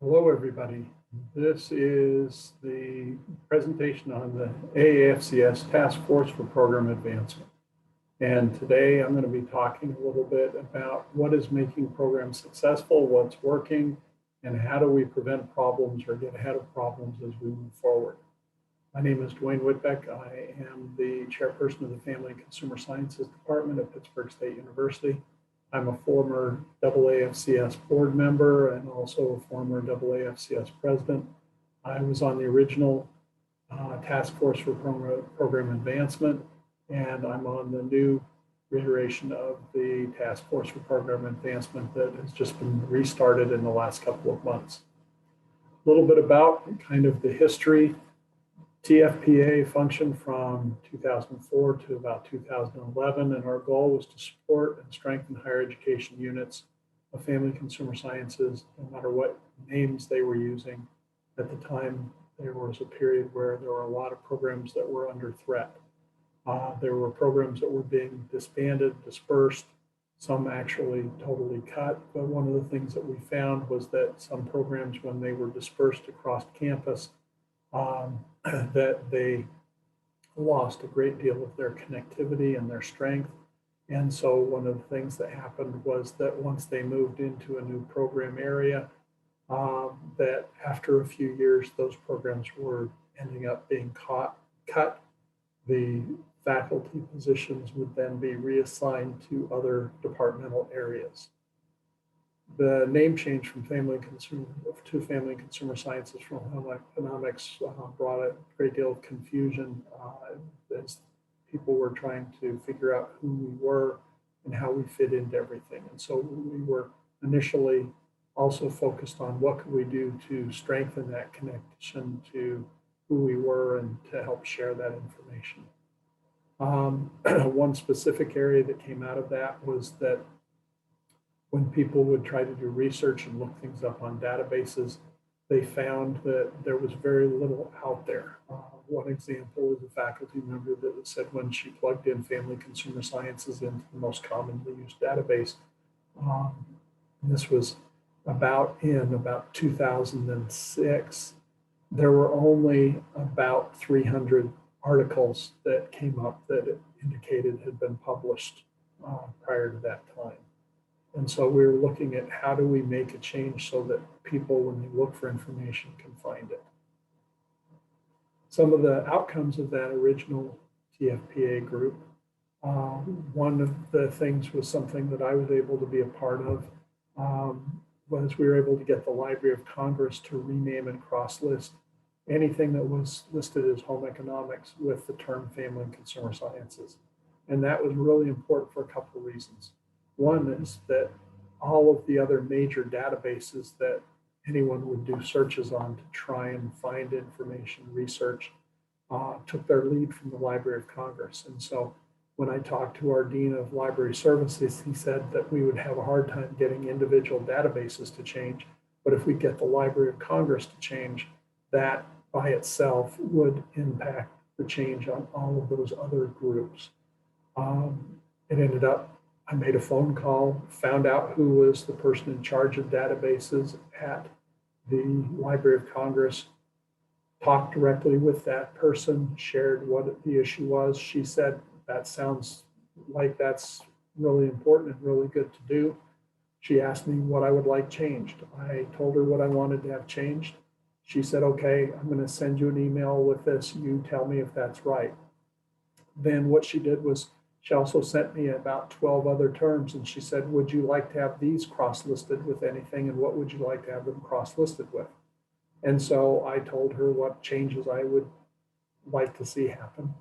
Hello, everybody. This is the presentation on the AAFCS Task Force for Program Advancement. And today I'm going to be talking a little bit about what is making programs successful, what's working, and how do we prevent problems or get ahead of problems as we move forward. My name is Duane Whitbeck. I am the chairperson of the Family and Consumer Sciences Department at Pittsburgh State University. I'm a former AAFCS board member and also a former AAFCS president. I was on the original task force for program advancement, and I'm on the new iteration of the task force for program advancement that has just been restarted in the last couple of months. A little bit about kind of the history. TFPA functioned from 2004 to about 2011, and our goal was to support and strengthen higher education units of family consumer sciences, no matter what names they were using. At the time, there was a period where there were a lot of programs that were under threat. There were programs that were being disbanded, dispersed, some actually totally cut. But one of the things that we found was that some programs, when they were dispersed across campus, that they lost a great deal of their connectivity and their strength. And so one of the things that happened was that once they moved into a new program area, that after a few years, those programs were ending up being cut. The faculty positions would then be reassigned to other departmental areas. The name change from family and consumer sciences from home economics brought a great deal of confusion as people were trying to figure out who we were and how we fit into everything. And so we were initially also focused on what could we do to strengthen that connection to who we were and to help share that information. One specific area that came out of that was that when people would try to do research and look things up on databases, they found that there was very little out there. One example is a faculty member that said when she plugged in family consumer sciences into the most commonly used database, this was about 2006, there were only about 300 articles that came up that it indicated had been published prior to that time. And so we were looking at how do we make a change so that people, when they look for information, can find it. Some of the outcomes of that original TFPA group, one of the things was something that I was able to be a part of, was we were able to get the Library of Congress to rename and cross-list anything that was listed as home economics with the term family and consumer sciences. And that was really important for a couple of reasons. One is that all of the other major databases that anyone would do searches on to try and find information, research, took their lead from the Library of Congress. And so when I talked to our Dean of Library Services, he said that we would have a hard time getting individual databases to change, but if we get the Library of Congress to change, that by itself would impact the change on all of those other groups. It ended up, I made a phone call, found out who was the person in charge of databases at the Library of Congress, talked directly with that person, shared what the issue was. She said, that sounds like that's really important and really good to do. She asked me what I would like changed. I told her what I wanted to have changed. She said, okay, I'm going to send you an email with this. You tell me if that's right. Then what she did was she also sent me about 12 other terms, and she said, would you like to have these cross-listed with anything, and what would you like to have them cross-listed with? And so I told her what changes I would like to see happen.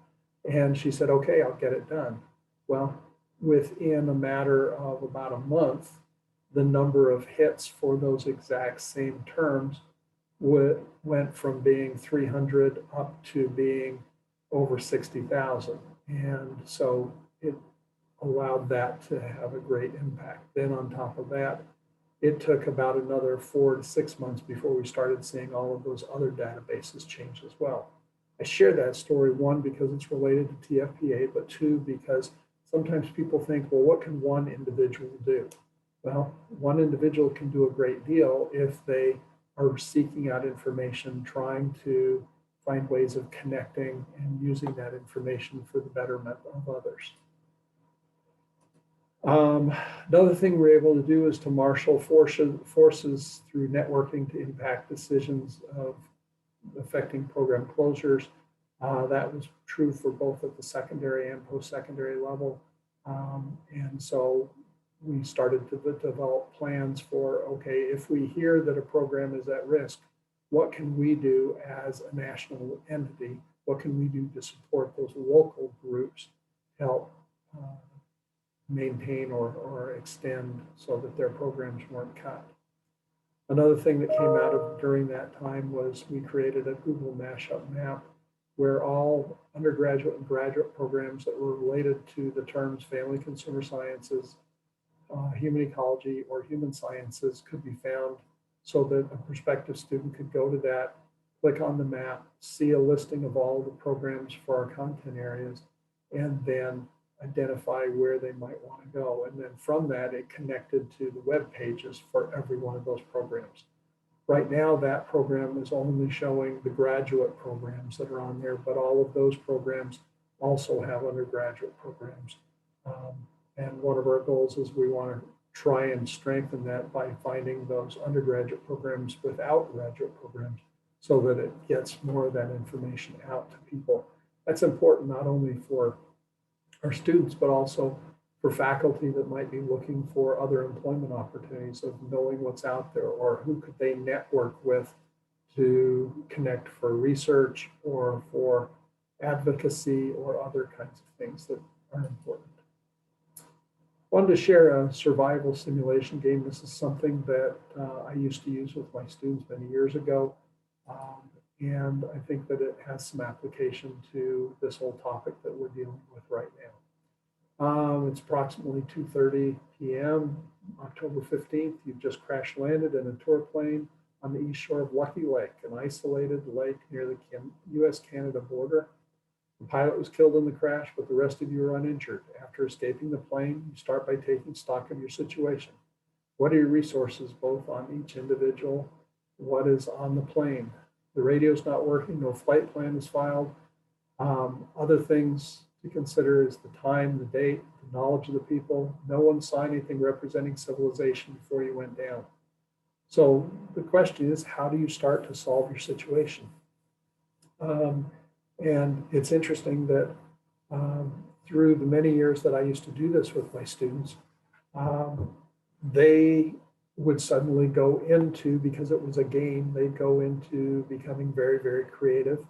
And she said, okay, I'll get it done. Well, within a matter of about a month, the number of hits for those exact same terms went from being 300 up to being over 60,000. And so it allowed that to have a great impact. Then on top of that, it took about another 4 to 6 months before we started seeing all of those other databases change as well. I share that story, one, because it's related to TFPA, but two, because sometimes people think, well, what can one individual do? Well, one individual can do a great deal if they are seeking out information, trying to find ways of connecting and using that information for the betterment of others. Another thing we're able to do is to marshal forces through networking to impact decisions of affecting program closures. That was true for both at the secondary and post-secondary level. And so we started to develop plans for, okay, if we hear that a program is at risk, what can we do as a national entity? What can we do to support those local groups, help maintain or extend so that their programs weren't cut? Another thing that came out of during that time was we created a Google mashup map where all undergraduate and graduate programs that were related to the terms family consumer sciences, human ecology, or human sciences could be found, so that a prospective student could go to that, click on the map, see a listing of all the programs for our content areas, and then identify where they might want to go. And then from that, it connected to the web pages for every one of those programs. Right now, that program is only showing the graduate programs that are on there, but all of those programs also have undergraduate programs. And one of our goals is we want to try and strengthen that by finding those undergraduate programs without graduate programs so that it gets more of that information out to people. That's important not only for our students, but also for faculty that might be looking for other employment opportunities, of knowing what's out there, or who could they network with to connect for research or for advocacy or other kinds of things that are important. Wanted to share a survival simulation game. This is something that I used to use with my students many years ago. And I think that it has some application to this whole topic that we're dealing with right now. It's approximately 2:30 p.m. October 15th. You've just crash landed in a tour plane on the east shore of Lucky Lake, an isolated lake near the US-Canada border. The pilot was killed in the crash, but the rest of you are uninjured. After escaping the plane, you start by taking stock of your situation. What are your resources, both on each individual? What is on the plane? The radio's not working, no flight plan is filed. Other things to consider is the time, the date, the knowledge of the people. No one saw anything representing civilization before you went down. So the question is, how do you start to solve your situation? And it's interesting that through the many years that I used to do this with my students, they would suddenly go into, because it was a game, they'd go into becoming very, very creative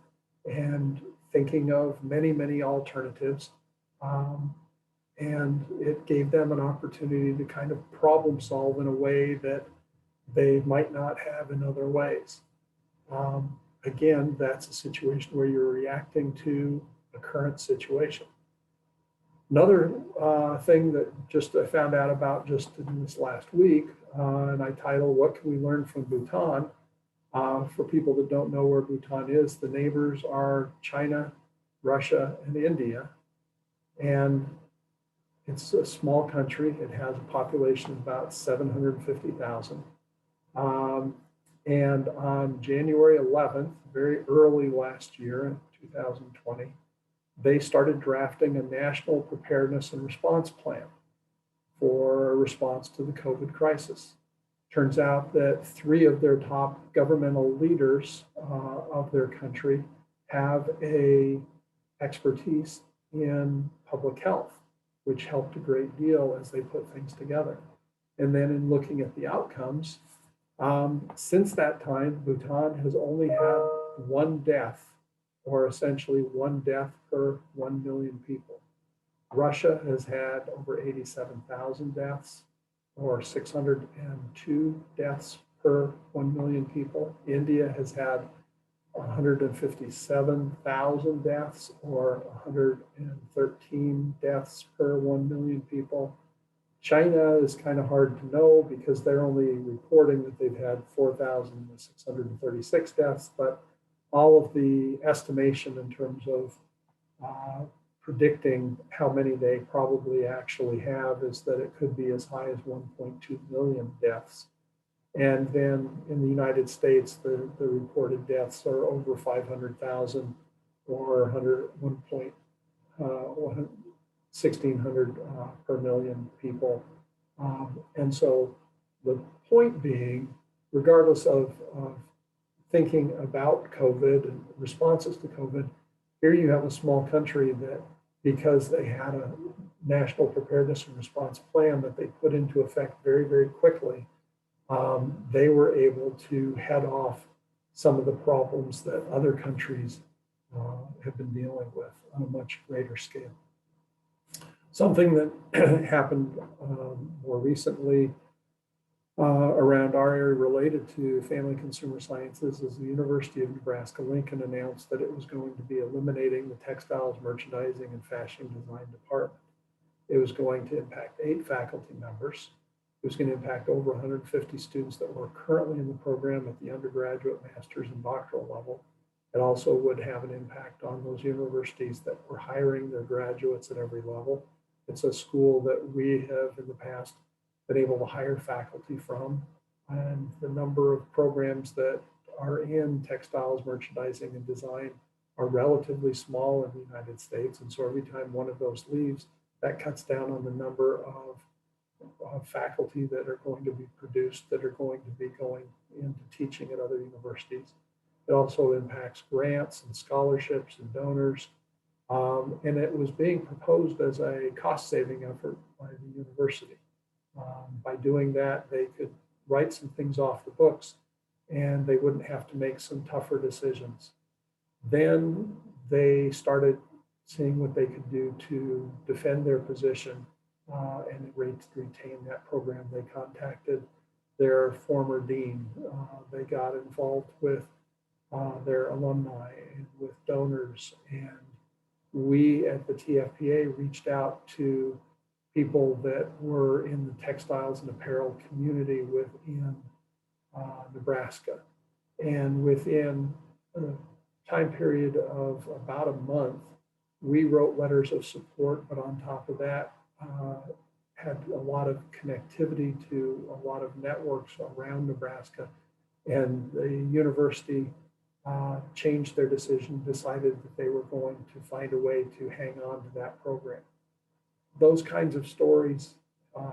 and thinking of many, many alternatives. And it gave them an opportunity to kind of problem solve in a way that they might not have in other ways. Again, that's a situation where you're reacting to a current situation. Another thing that just I found out about just in this last week, and I titled, "What Can We Learn from Bhutan?" For people that don't know where Bhutan is, the neighbors are China, Russia, and India. And it's a small country. It has a population of about 750,000. And on January 11th, very early last year in 2020, they started drafting a national preparedness and response plan for a response to the COVID crisis. Turns out that 3 of their top governmental leaders of their country have a expertise in public health, which helped a great deal as they put things together. And then in looking at the outcomes, since that time, Bhutan has only had 1 death, or essentially 1 death per 1 million people. Russia has had over 87,000 deaths, or 602 deaths per 1 million people. India has had 157,000 deaths, or 113 deaths per 1 million people. China is kind of hard to know because they're only reporting that they've had 4,636 deaths, but all of the estimation in terms of predicting how many they probably actually have is that it could be as high as 1.2 million deaths And then in the United States, the reported deaths are over 500,000 or 1,600 per million people. And so the point being, regardless of thinking about COVID and responses to COVID, here you have a small country that, because they had a national preparedness and response plan that they put into effect very, very quickly, they were able to head off some of the problems that other countries have been dealing with on a much greater scale. Something that happened more recently around our area related to family consumer sciences is the University of Nebraska-Lincoln announced that it was going to be eliminating the textiles, merchandising, and fashion design department. It was going to impact 8 faculty members. It was going to impact over 150 students that were currently in the program at the undergraduate, master's, and doctoral level. It also would have an impact on those universities that were hiring their graduates at every level. It's a school that we have in the past been able to hire faculty from, and the number of programs that are in textiles, merchandising, and design are relatively small in the United States. And so every time one of those leaves, that cuts down on the number of faculty that are going to be produced, that are going to be going into teaching at other universities. It also impacts grants and scholarships and donors. And it was being proposed as a cost-saving effort by the university. By doing that, they could write some things off the books and they wouldn't have to make some tougher decisions. Then they started seeing what they could do to defend their position and retain that program. They contacted their former dean. They got involved with their alumni and with donors. And we at the TFPA reached out to people that were in the textiles and apparel community within Nebraska. And within a time period of about a month, we wrote letters of support, but on top of that, had a lot of connectivity to a lot of networks around Nebraska. And the university changed their decision, decided that they were going to find a way to hang on to that program. Those kinds of stories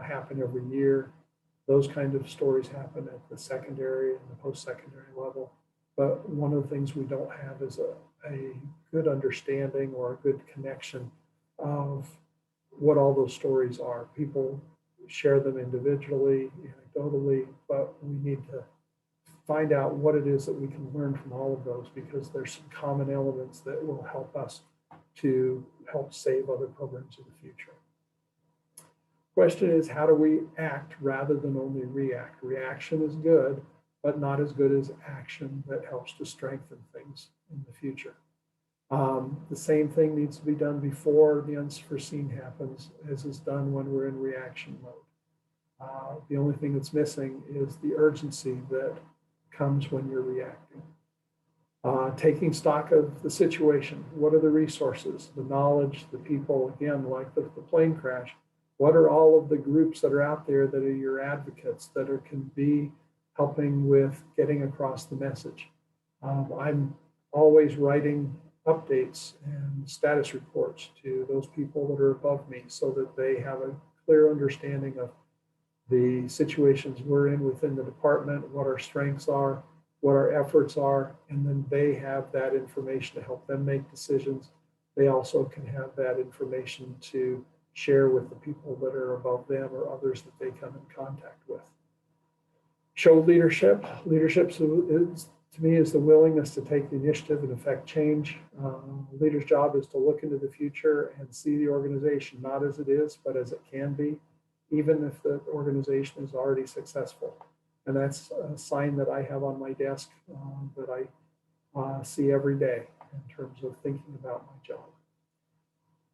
happen every year. Those kinds of stories happen at the secondary and the post-secondary level. But one of the things we don't have is a good understanding or a good connection of what all those stories are. People share them individually, anecdotally, but we need to find out what it is that we can learn from all of those, because there's some common elements that will help us to help save other programs in the future. Question is, how do we act rather than only react? Reaction is good, but not as good as action that helps to strengthen things in the future. The same thing needs to be done before the unforeseen happens as is done when we're in reaction mode. The only thing that's missing is the urgency that comes when you're reacting. Taking stock of the situation. What are the resources, the knowledge, the people, again, like the plane crash? What are all of the groups that are out there that are your advocates that can be helping with getting across the message? I'm always writing updates and status reports to those people that are above me so that they have a clear understanding of the situations we're in within the department, what our strengths are, what our efforts are, and then they have that information to help them make decisions. They also can have that information to share with the people that are above them or others that they come in contact with. Show leadership. Leadership is, to me, is the willingness to take the initiative and affect change. A leader's job is to look into the future and see the organization not as it is, but as it can be, even if the organization is already successful. And that's a sign that I have on my desk that I see every day in terms of thinking about my job.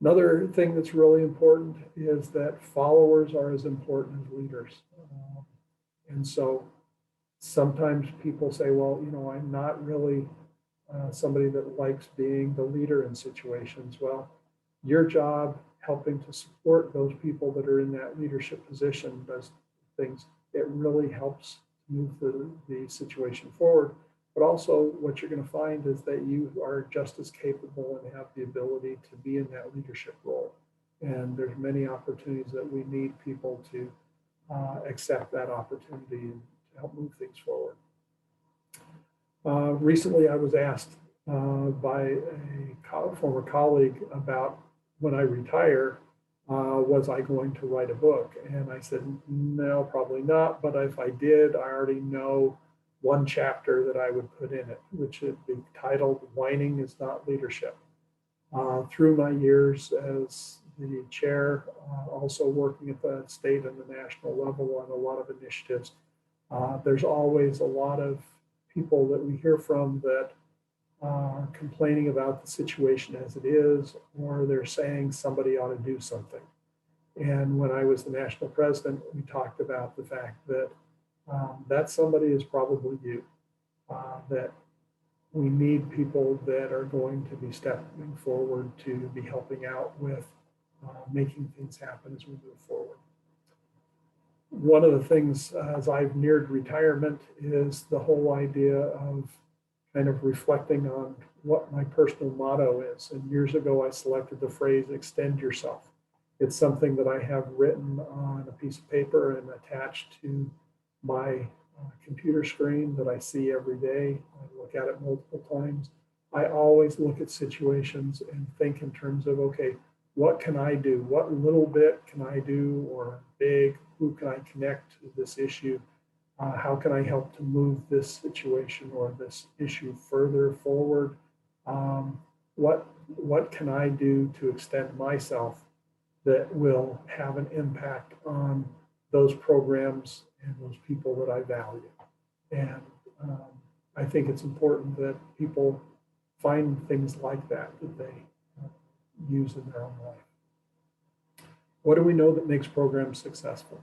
Another thing that's really important is that followers are as important as leaders. And so sometimes people say, well, I'm not really somebody that likes being the leader in situations. Well, your job helping to support those people that are in that leadership position does things. It really helps move the situation forward. But also what you're going to find is that you are just as capable and have the ability to be in that leadership role. And there's many opportunities that we need people to accept that opportunity and to help move things forward. Recently, I was asked by a former colleague about when I retire, was I going to write a book? And I said, no, probably not. But if I did, I already know one chapter that I would put in it, which would be titled Whining is Not Leadership. Through my years as the chair, also working at the state and the national level on a lot of initiatives, there's always a lot of people that we hear from that are complaining about the situation as it is, or they're saying somebody ought to do something. And when I was the national president, we talked about the fact that that somebody is probably you, that we need people that are going to be stepping forward to be helping out with making things happen as we move forward. One of the things as I've neared retirement is the whole idea of kind of reflecting on what my personal motto is. And years ago, I selected the phrase, extend yourself. It's something that I have written on a piece of paper and attached to my computer screen that I see every day. I look at it multiple times. I always look at situations and think in terms of, okay, what can I do? What little bit can I do, or big, who can I connect to this issue? How can I help to move this situation or this issue further forward? What can I do to extend myself that will have an impact on those programs and those people that I value? And I think it's important that people find things like that they use in their own life. What do we know that makes programs successful?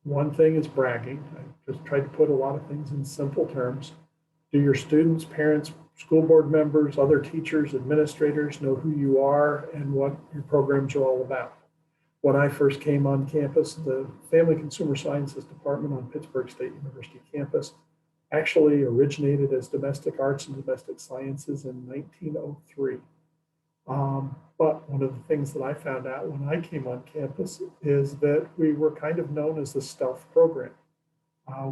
One thing is bragging. I just tried to put a lot of things in simple terms. Do your students, parents, school board members, other teachers, administrators know who you are and what your programs are all about? When I first came on campus, the Family Consumer Sciences Department on Pittsburgh State University campus actually originated as domestic arts and domestic sciences in 1903. But one of the things that I found out when I came on campus is that we were kind of known as the stealth program.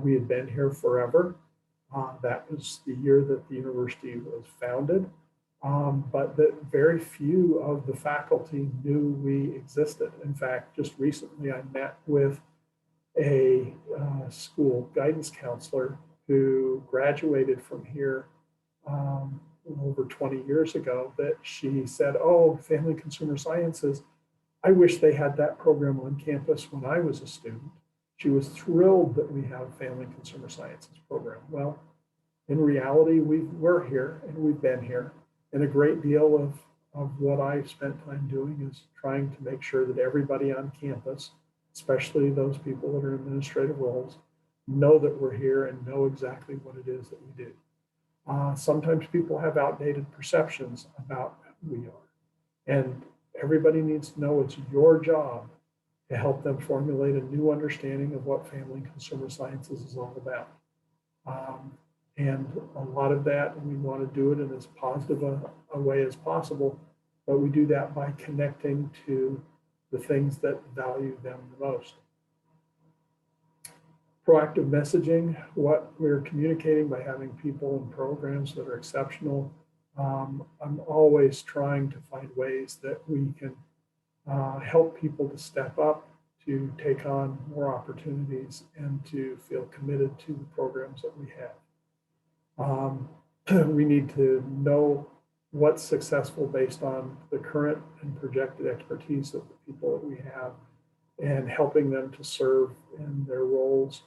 We had been here forever. That was the year that the university was founded, but that very few of the faculty knew we existed. In fact, just recently I met with a school guidance counselor who graduated from here over 20 years ago, that she said, oh, Family Consumer Sciences, I wish they had that program on campus when I was a student. She was thrilled that we have a Family Consumer Sciences program. Well, in reality, we're here and we've been here. And a great deal of what I've spent time doing is trying to make sure that everybody on campus, especially those people that are in administrative roles, know that we're here and know exactly what it is that we do. Sometimes people have outdated perceptions about who we are. And everybody needs to know it's your job to help them formulate a new understanding of what Family Consumer Sciences is all about. And a lot of that, we want to do it in as positive a way as possible, but we do that by connecting to the things that value them the most. Proactive messaging, what we're communicating by having people in programs that are exceptional. I'm always trying to find ways that we can help people to step up, to take on more opportunities, and to feel committed to the programs that we have. We need to know what's successful based on the current and projected expertise of the people that we have, and helping them to serve in their roles.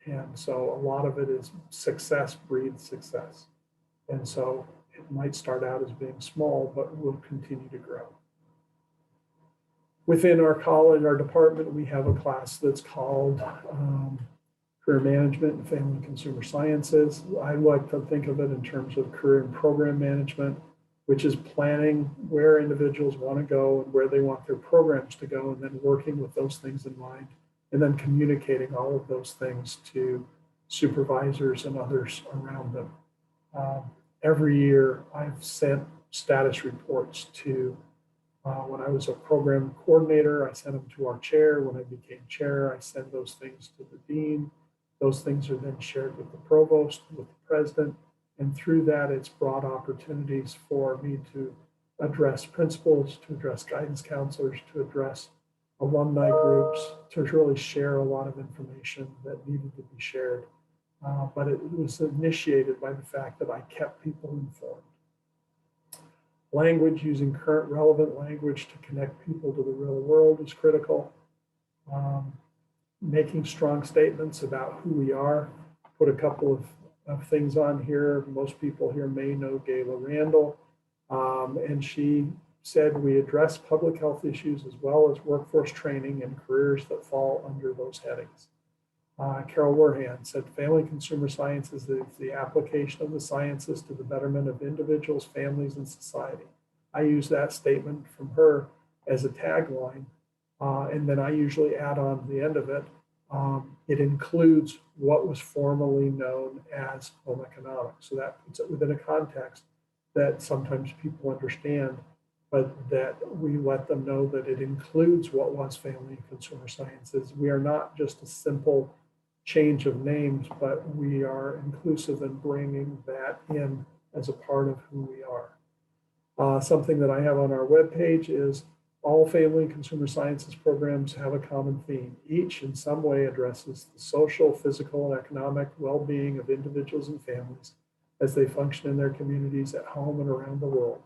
And so a lot of it is success breeds success. And so it might start out as being small, but will continue to grow. Within our college, our department, we have a class that's called Career Management and Family Consumer Sciences. I like to think of it in terms of career and program management, which is planning where individuals want to go and where they want their programs to go, and then working with those things in mind and then communicating all of those things to supervisors and others around them. Every year I've sent status reports to, when I was a program coordinator, I sent them to our chair. When I became chair, I send those things to the dean. Those things are then shared with the provost, with the president, and through that, it's brought opportunities for me to address principals, to address guidance counselors, to address alumni groups, to really share a lot of information that needed to be shared. But it was initiated by the fact that I kept people informed. Language, using current relevant language to connect people to the real world is critical. Making strong statements about who we are. Put a couple of things on here. Most people here may know Gayla Randall. And she said we address public health issues as well as workforce training and careers that fall under those headings. Carol Warhan said family consumer sciences is the application of the sciences to the betterment of individuals, families, and society. I use that statement from her as a tagline, and then I usually add on the end of it, it includes what was formerly known as home economics. So that puts it within a context that sometimes people understand, but that we let them know that it includes what was family and consumer sciences. We are not just a simple change of names, but we are inclusive in bringing that in as a part of who we are. Something that I have on our webpage is all family and consumer sciences programs have a common theme. Each in some way addresses the social, physical, and economic well-being of individuals and families as they function in their communities at home and around the world.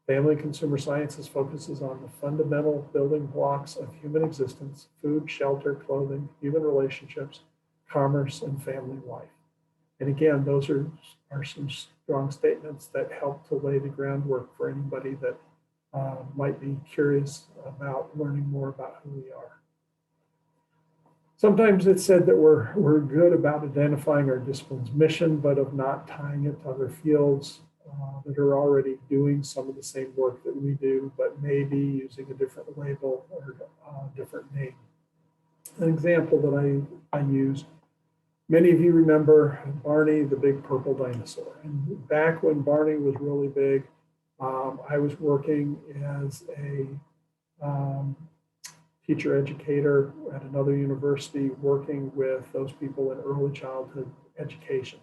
Family and consumer sciences focuses on the fundamental building blocks of human existence: food, shelter, clothing, human relationships, commerce, and family life. And again, those are some strong statements that help to lay the groundwork for anybody that might be curious about learning more about who we are. Sometimes it's said that we're good about identifying our discipline's mission, but of not tying it to other fields that are already doing some of the same work that we do, but maybe using a different label or a different name. An example that I use, many of you remember Barney, the big purple dinosaur. And back when Barney was really big, I was working as a teacher educator at another university, working with those people in early childhood education.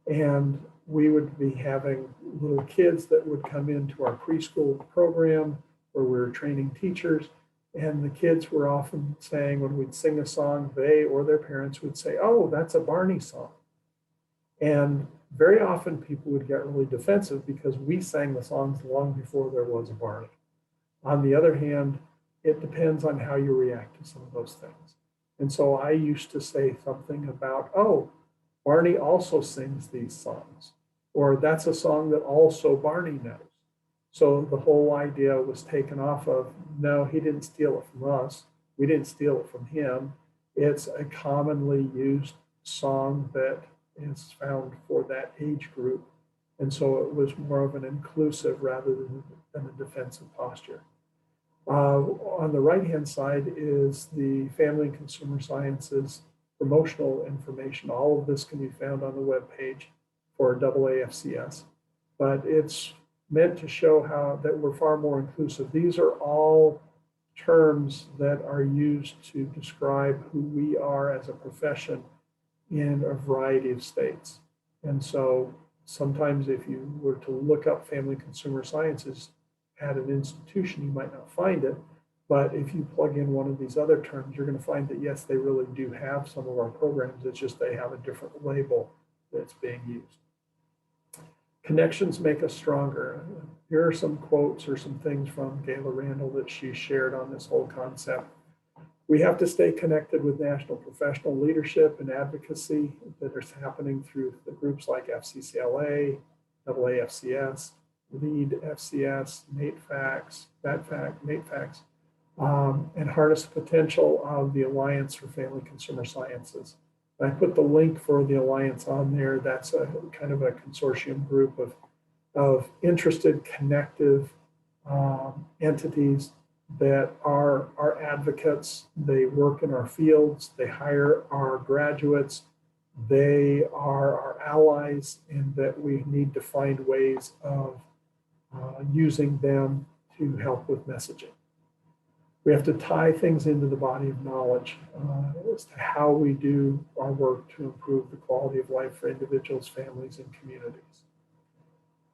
And we would be having little kids that would come into our preschool program where we were training teachers. And the kids were often saying, when we'd sing a song, they or their parents would say, "Oh, that's a Barney song." And very often people would get really defensive because we sang the songs long before there was a Barney. On the other hand, it depends on how you react to some of those things. And so I used to say something about, "Oh, Barney also sings these songs," or "That's a song that also Barney knows." So the whole idea was taken off of, no, he didn't steal it from us. We didn't steal it from him. It's a commonly used song that is found for that age group. And so it was more of an inclusive rather than a defensive posture. On the right-hand side is the Family and Consumer Sciences promotional information. All of this can be found on the webpage for AAFCS, but it's meant to show how that we're far more inclusive. These are all terms that are used to describe who we are as a profession in a variety of states. And so sometimes if you were to look up family consumer sciences at an institution, you might not find it. But if you plug in one of these other terms, you're going to find that, yes, they really do have some of our programs. It's just they have a different label that's being used. Connections make us stronger. Here are some quotes or some things from Gayla Randall that she shared on this whole concept. We have to stay connected with national professional leadership and advocacy that is happening through the groups like FCCLA, AAFCS, LEAD FCS, NATEFACS, and harness the potential of the Alliance for Family Consumer Sciences. I put the link for the Alliance on there. That's a kind of a consortium group of interested, connective entities that are our advocates. They work in our fields, they hire our graduates, they are our allies, and that we need to find ways of using them to help with messaging. We have to tie things into the body of knowledge as to how we do our work to improve the quality of life for individuals, families, and communities.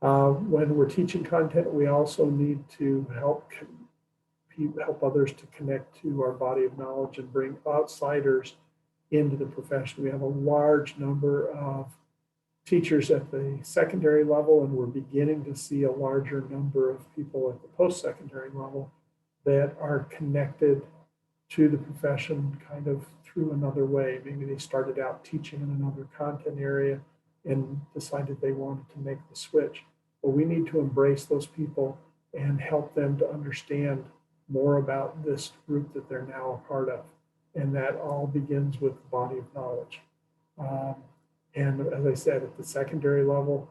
When we're teaching content, we also need to help others to connect to our body of knowledge and bring outsiders into the profession. We have a large number of teachers at the secondary level, and we're beginning to see a larger number of people at the post-secondary level that are connected to the profession kind of through another way. Maybe they started out teaching in another content area and decided they wanted to make the switch. But we need to embrace those people and help them to understand more about this group that they're now a part of. And that all begins with the body of knowledge. And as I said, at the secondary level,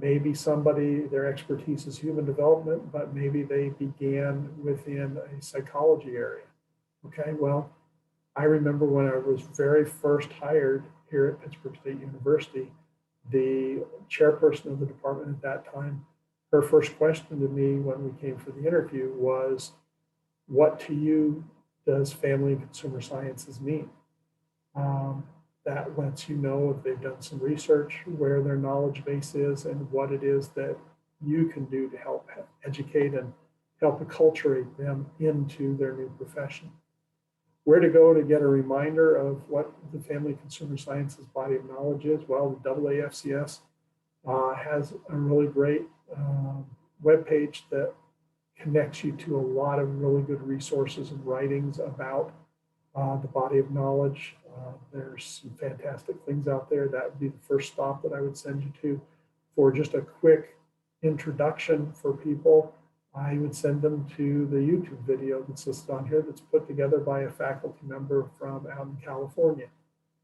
maybe somebody, their expertise is human development, but maybe they began within a psychology area. Okay, well, I remember when I was very first hired here at Pittsburgh State University, the chairperson of the department at that time, her first question to me when we came for the interview was, what to you does family and consumer sciences mean? That lets you know if they've done some research, where their knowledge base is, and what it is that you can do to help educate and help acculturate them into their new profession. Where to go to get a reminder of what the Family Consumer Sciences body of knowledge is? Well, the AAFCS has a really great webpage that connects you to a lot of really good resources and writings about the body of knowledge. There's some fantastic things out there. That would be the first stop that I would send you to. For just a quick introduction for people, I would send them to the YouTube video that's listed on here that's put together by a faculty member from out in California.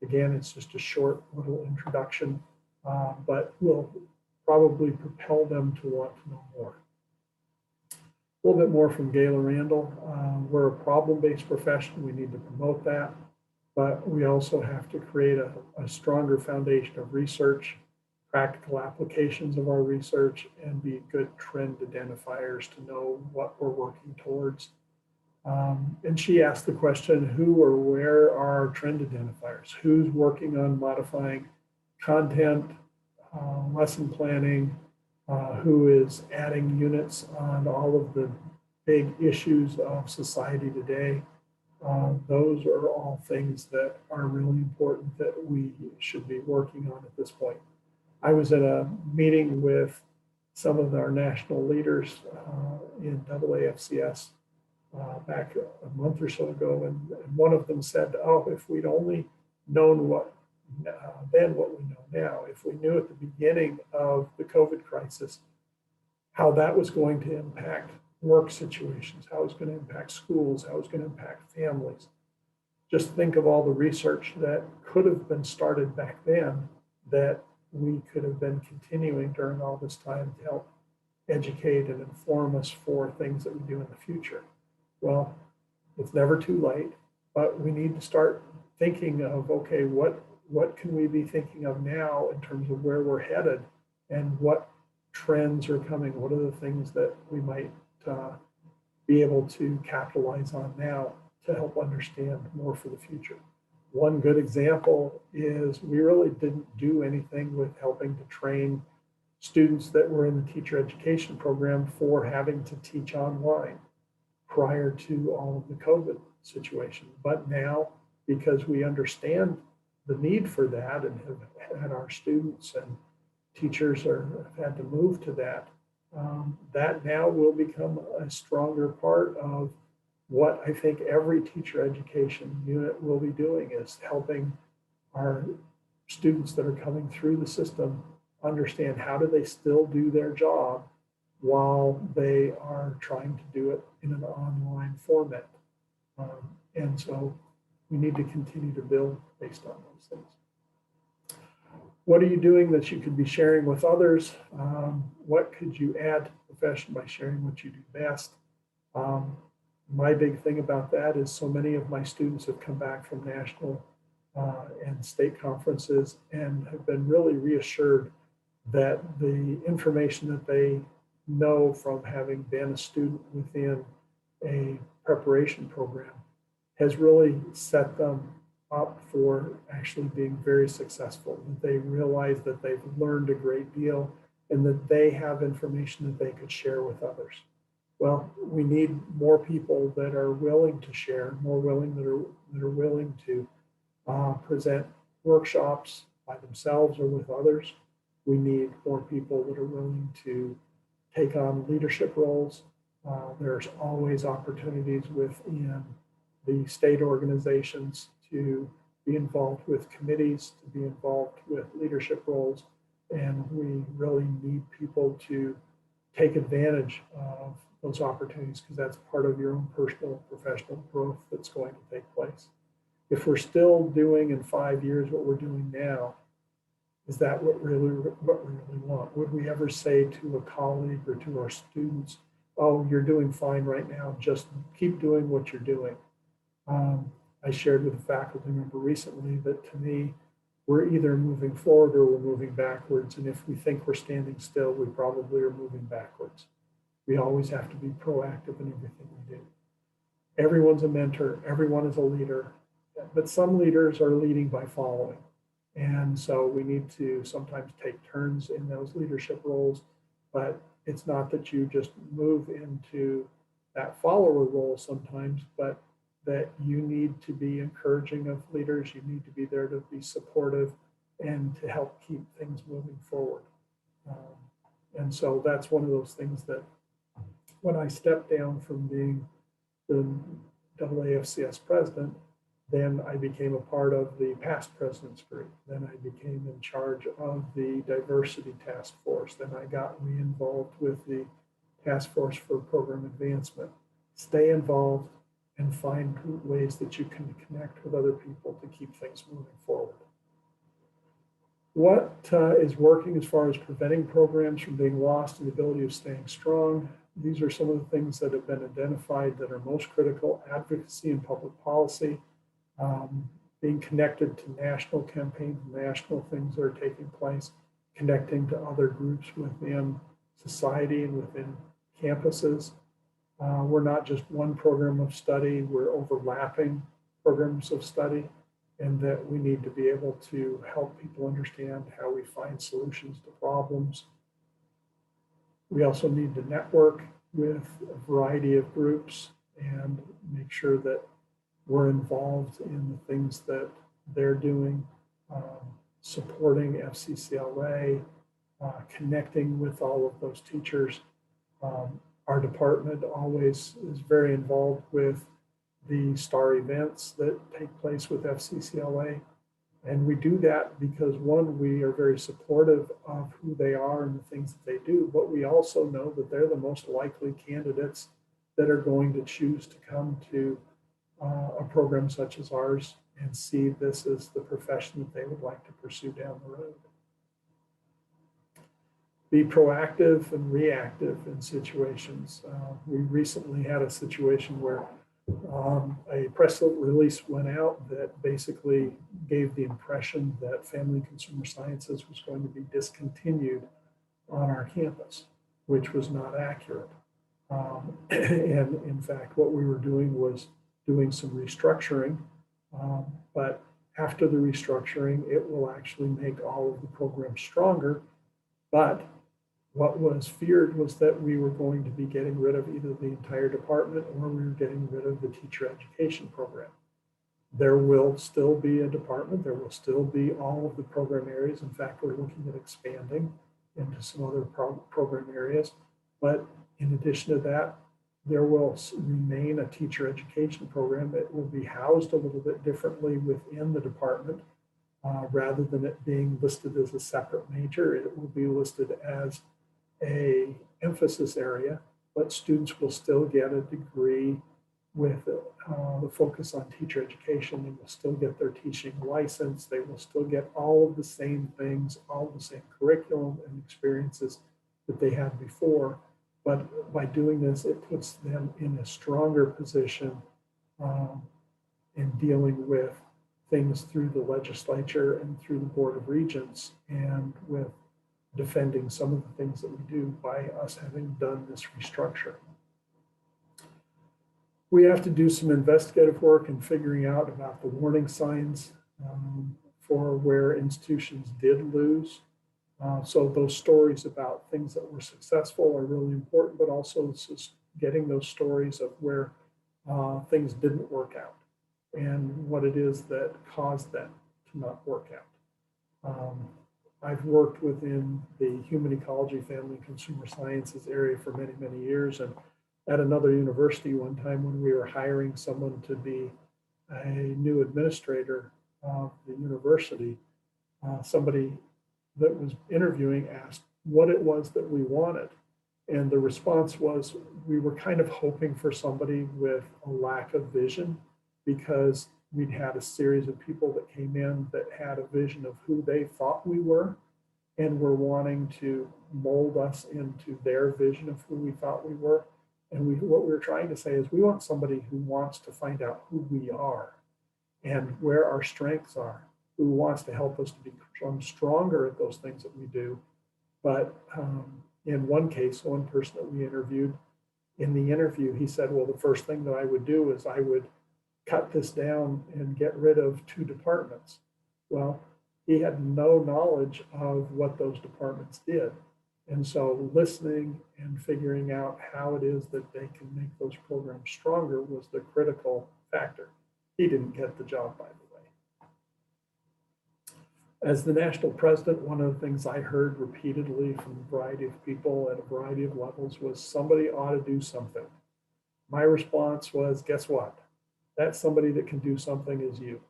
Again, it's just a short little introduction, but will probably propel them to want to know more. A little bit more from Gayla Randall. We're a problem-based profession. We need to promote that, but we also have to create a stronger foundation of research, practical applications of our research, and be good trend identifiers to know what we're working towards. And she asked the question, who or where are trend identifiers? Who's working on modifying content, lesson planning, who is adding units on all of the big issues of society today? Those are all things that are really important that we should be working on at this point. I was at a meeting with some of our national leaders in AAFCS back a month or so ago, and one of them said, oh, if we'd only known what then what we know now, if we knew at the beginning of the COVID crisis how that was going to impact work situations, how it's going to impact schools, how it's going to impact families. Just think of all the research that could have been started back then that we could have been continuing during all this time to help educate and inform us for things that we do in the future. Well, it's never too late, but we need to start thinking of, okay, what can we be thinking of now in terms of where we're headed and what trends are coming? What are the things that we might be able to capitalize on now to help understand more for the future? One good example is we really didn't do anything with helping to train students that were in the teacher education program for having to teach online prior to all of the COVID situation. But now, because we understand the need for that and have had our students and teachers have had to move to that, that now will become a stronger part of what I think every teacher education unit will be doing, is helping our students that are coming through the system understand how do they still do their job while they are trying to do it in an online format. And so we need to continue to build based on those things. What are you doing that you could be sharing with others? What could you add to the profession by sharing what you do best? My big thing about that is so many of my students have come back from national and state conferences and have been really reassured that the information that they know from having been a student within a preparation program has really set them up for actually being very successful. They realize that they've learned a great deal and that they have information that they could share with others. Well, we need more people that are willing to share, more willing that are willing to present workshops by themselves or with others. We need more people that are willing to take on leadership roles. There's always opportunities within the state organizations to be involved with committees, to be involved with leadership roles. And we really need people to take advantage of those opportunities because that's part of your own personal, professional growth that's going to take place. If we're still doing in 5 years what we're doing now, is that what we really want? Would we ever say to a colleague or to our students, oh, you're doing fine right now, just keep doing what you're doing? I shared with a faculty member recently that to me, we're either moving forward or we're moving backwards. And if we think we're standing still, we probably are moving backwards. We always have to be proactive in everything we do. Everyone's a mentor, everyone is a leader, but some leaders are leading by following. And so we need to sometimes take turns in those leadership roles, but it's not that you just move into that follower role sometimes, but that you need to be encouraging of leaders. You need to be there to be supportive and to help keep things moving forward. And so that's one of those things that when I stepped down from being the AAFCS president, then I became a part of the past president's group. Then I became in charge of the diversity task force. Then I got re-involved with the task force for program advancement. Stay involved and find ways that you can connect with other people to keep things moving forward. What is working as far as preventing programs from being lost and the ability of staying strong? These are some of the things that have been identified that are most critical: advocacy and public policy, being connected to national campaigns, national things that are taking place, connecting to other groups within society and within campuses. We're not just one program of study, we're overlapping programs of study, and that we need to be able to help people understand how we find solutions to problems. We also need to network with a variety of groups and make sure that we're involved in the things that they're doing, supporting FCCLA, connecting with all of those teachers. Our department always is very involved with the STAR events that take place with FCCLA. And we do that because, one, we are very supportive of who they are and the things that they do, but we also know that they're the most likely candidates that are going to choose to come to a program such as ours and see this as the profession that they would like to pursue down the road. Be proactive and reactive in situations. We recently had a situation where a press release went out that basically gave the impression that Family and Consumer Sciences was going to be discontinued on our campus, which was not accurate. And in fact, what we were doing was doing some restructuring, but after the restructuring, it will actually make all of the programs stronger. But what was feared was that we were going to be getting rid of either the entire department or we were getting rid of the teacher education program. There will still be a department. There will still be all of the program areas. In fact, we're looking at expanding into some other program areas. But in addition to that, there will remain a teacher education program. It will be housed a little bit differently within the department. Rather than it being listed as a separate major, it will be listed as a emphasis area, but students will still get a degree with the focus on teacher education. They will still get their teaching license. They will still get all of the same things, all of the same curriculum and experiences that they had before, But by doing this, it puts them in a stronger position um, in dealing with things through the legislature and through the Board of Regents, and with defending some of the things that we do by us having done this restructure. We have to do some investigative work in figuring out about the warning signs for where institutions did lose. So those stories about things that were successful are really important, but also just getting those stories of where things didn't work out and what it is that caused them to not work out. I've worked within the human ecology, family, and consumer sciences area for many, many years. And at another university one time when we were hiring someone to be a new administrator of the university, somebody that was interviewing asked what it was that we wanted. And the response was, we were kind of hoping for somebody with a lack of vision, because we'd had a series of people that came in that had a vision of who they thought we were and were wanting to mold us into their vision of who we thought we were. And what we were trying to say is, we want somebody who wants to find out who we are and where our strengths are, who wants to help us to become stronger at those things that we do. But in one case, one person that we interviewed, in the interview, he said, well, the first thing that I would do is I would cut this down and get rid of 2 departments. Well, he had no knowledge of what those departments did. And so listening and figuring out how it is that they can make those programs stronger was the critical factor. He didn't get the job, by the way. As the national president, one of the things I heard repeatedly from a variety of people at a variety of levels was, somebody ought to do something. My response was, guess what? That somebody that can do something is you.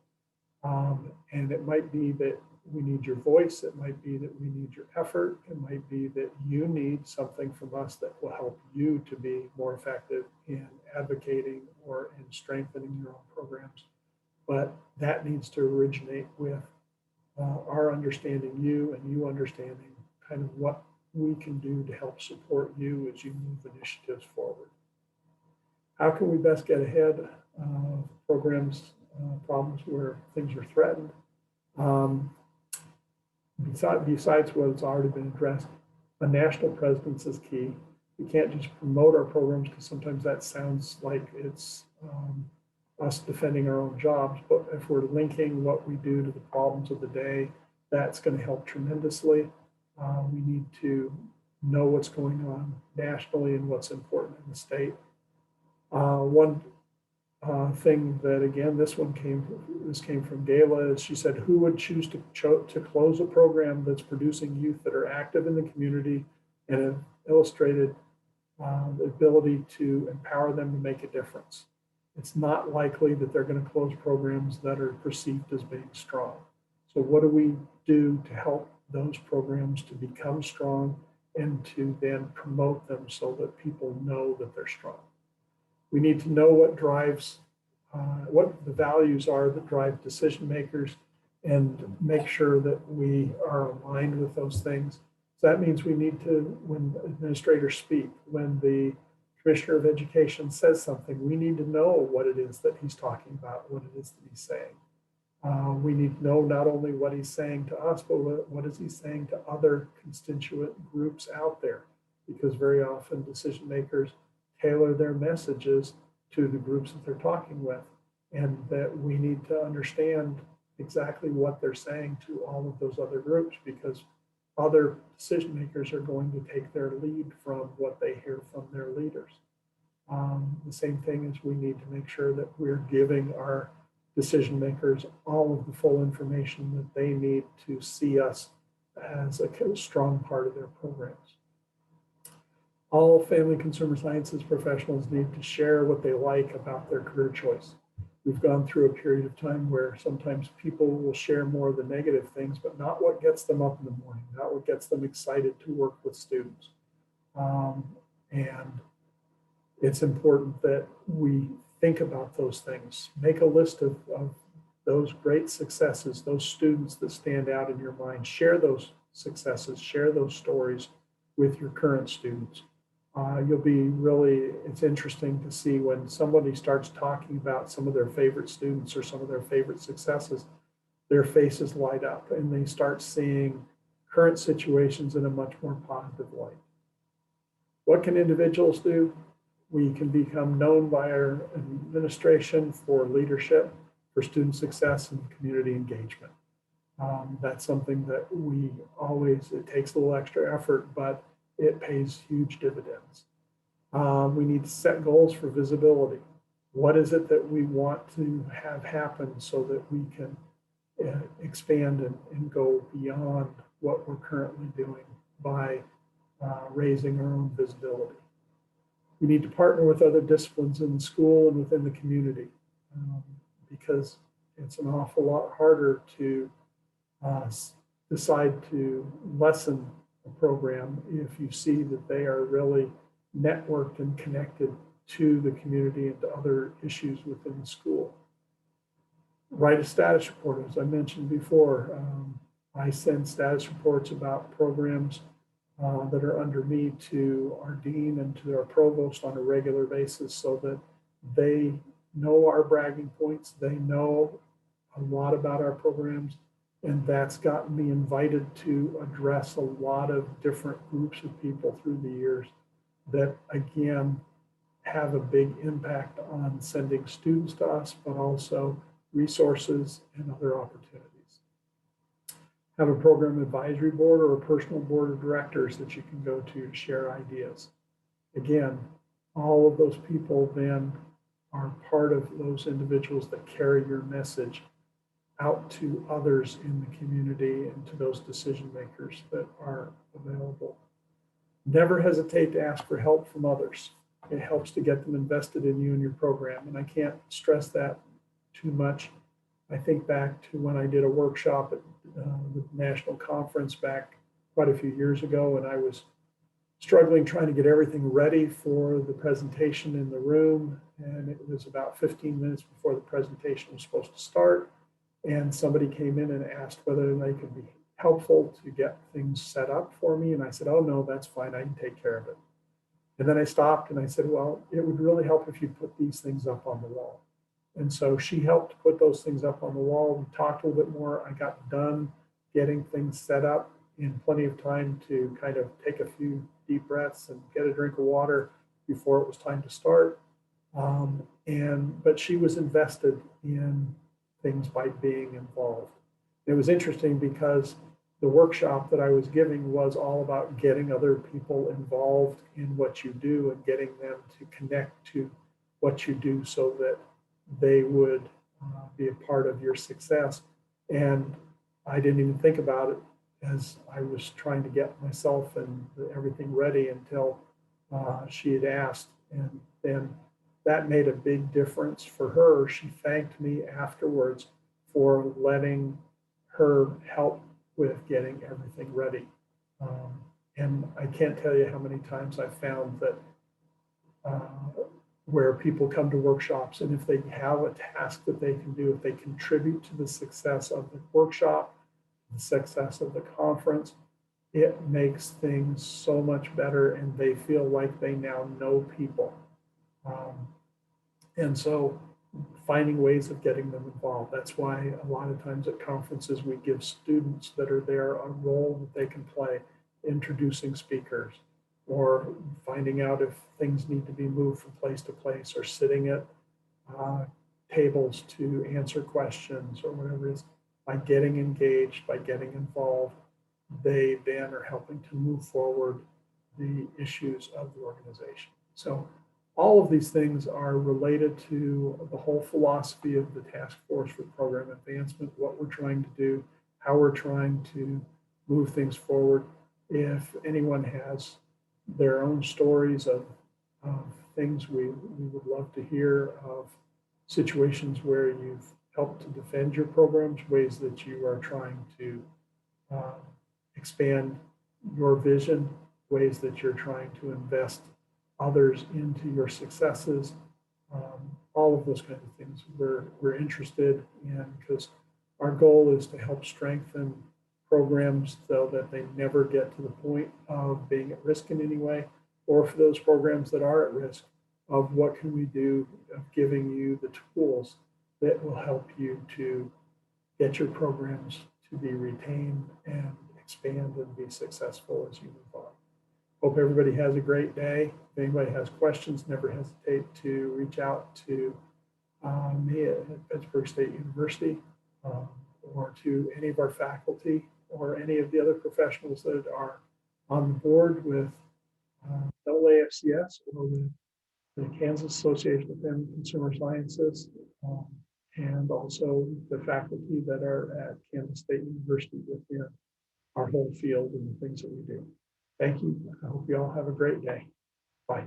And it might be that we need your voice. It might be that we need your effort. It might be that you need something from us that will help you to be more effective in advocating or in strengthening your own programs. But that needs to originate with our understanding you and you understanding kind of what we can do to help support you as you move initiatives forward. How can we best get ahead of problems where things are threatened? Besides what's already been addressed, a national presence is key. We can't just promote our programs, because sometimes that sounds like it's us defending our own jobs, but if we're linking what we do to the problems of the day, that's going to help tremendously. We need to know what's going on nationally and what's important in the state. One thing that, again, this came from Gayla, is she said, who would choose to close a program that's producing youth that are active in the community and have illustrated the ability to empower them to make a difference? It's not likely that they're going to close programs that are perceived as being strong. So what do we do to help those programs to become strong and to then promote them so that people know that they're strong? We need to know what drives, what the values are that drive decision makers, and make sure that we are aligned with those things. So that means we need to, when administrators speak, when the Commissioner of Education says something, we need to know what it is that he's talking about, what it is that he's saying. We need to know not only what he's saying to us, but what is he saying to other constituent groups out there, because very often decision makers tailor their messages to the groups that they're talking with, and that we need to understand exactly what they're saying to all of those other groups, because other decision makers are going to take their lead from what they hear from their leaders. The same thing is, we need to make sure that we're giving our decision makers all of the full information that they need to see us as a strong part of their programs. All family consumer sciences professionals need to share what they like about their career choice. We've gone through a period of time where sometimes people will share more of the negative things, but not what gets them up in the morning, not what gets them excited to work with students. And it's important that we think about those things. Make a list of those great successes, those students that stand out in your mind. Share those successes, share those stories with your current students. It's interesting to see when somebody starts talking about some of their favorite students or some of their favorite successes, their faces light up and they start seeing current situations in a much more positive light. What can individuals do? We can become known by our administration for leadership, for student success, and community engagement. That's something that it takes a little extra effort, but it pays huge dividends. We need to set goals for visibility. What is it that we want to have happen so that we can expand and go beyond what we're currently doing by raising our own visibility. We need to partner with other disciplines in the school and within the community because it's an awful lot harder to decide to lessen a program if you see that they are really networked and connected to the community and to other issues within the school. Write a status report, as I mentioned before. I send status reports about programs that are under me to our dean and to our provost on a regular basis so that they know our bragging points, they know a lot about our programs, and that's gotten me invited to address a lot of different groups of people through the years that, again, have a big impact on sending students to us, but also resources and other opportunities. Have a program advisory board or a personal board of directors that you can go to share ideas. Again, all of those people then are part of those individuals that carry your message out to others in the community and to those decision makers that are available. Never hesitate to ask for help from others. It helps to get them invested in you and your program. And I can't stress that too much. I think back to when I did a workshop at the national conference back quite a few years ago, and I was struggling trying to get everything ready for the presentation in the room. And it was about 15 minutes before the presentation was supposed to start. And somebody came in and asked whether they could be helpful to get things set up for me. And I said, oh no, that's fine, I can take care of it. And then I stopped and I said, well, it would really help if you put these things up on the wall. And so she helped put those things up on the wall. We talked a little bit more. I got done getting things set up in plenty of time to kind of take a few deep breaths and get a drink of water before it was time to start. But she was invested in things by being involved. It was interesting because the workshop that I was giving was all about getting other people involved in what you do and getting them to connect to what you do so that they would be a part of your success. And I didn't even think about it as I was trying to get myself and everything ready until she had asked. And then that made a big difference for her. She thanked me afterwards for letting her help with getting everything ready. And I can't tell you how many times I found that where people come to workshops, and if they have a task that they can do, if they contribute to the success of the workshop, the success of the conference, it makes things so much better and they feel like they now know people. And so finding ways of getting them involved. That's why a lot of times at conferences, we give students that are there a role that they can play, introducing speakers, or finding out if things need to be moved from place to place, or sitting at tables to answer questions or whatever it is. By getting engaged, by getting involved, they then are helping to move forward the issues of the organization. So all of these things are related to the whole philosophy of the task force for program advancement, what we're trying to do, how we're trying to move things forward. If anyone has their own stories of things, we would love to hear of situations where you've helped to defend your programs, ways that you are trying to expand your vision, ways that you're trying to invest others into your successes, all of those kinds of things we're interested in, because our goal is to help strengthen programs so that they never get to the point of being at risk in any way, or for those programs that are at risk, of what can we do of giving you the tools that will help you to get your programs to be retained and expand and be successful as you move on. Hope everybody has a great day. If anybody has questions, never hesitate to reach out to me at Pittsburgh State University or to any of our faculty or any of the other professionals that are on the board with AAFCS or with the Kansas Association of Family and Consumer Sciences, and also the faculty that are at Kansas State University within our whole field and the things that we do. Thank you. I hope you all have a great day. Bye.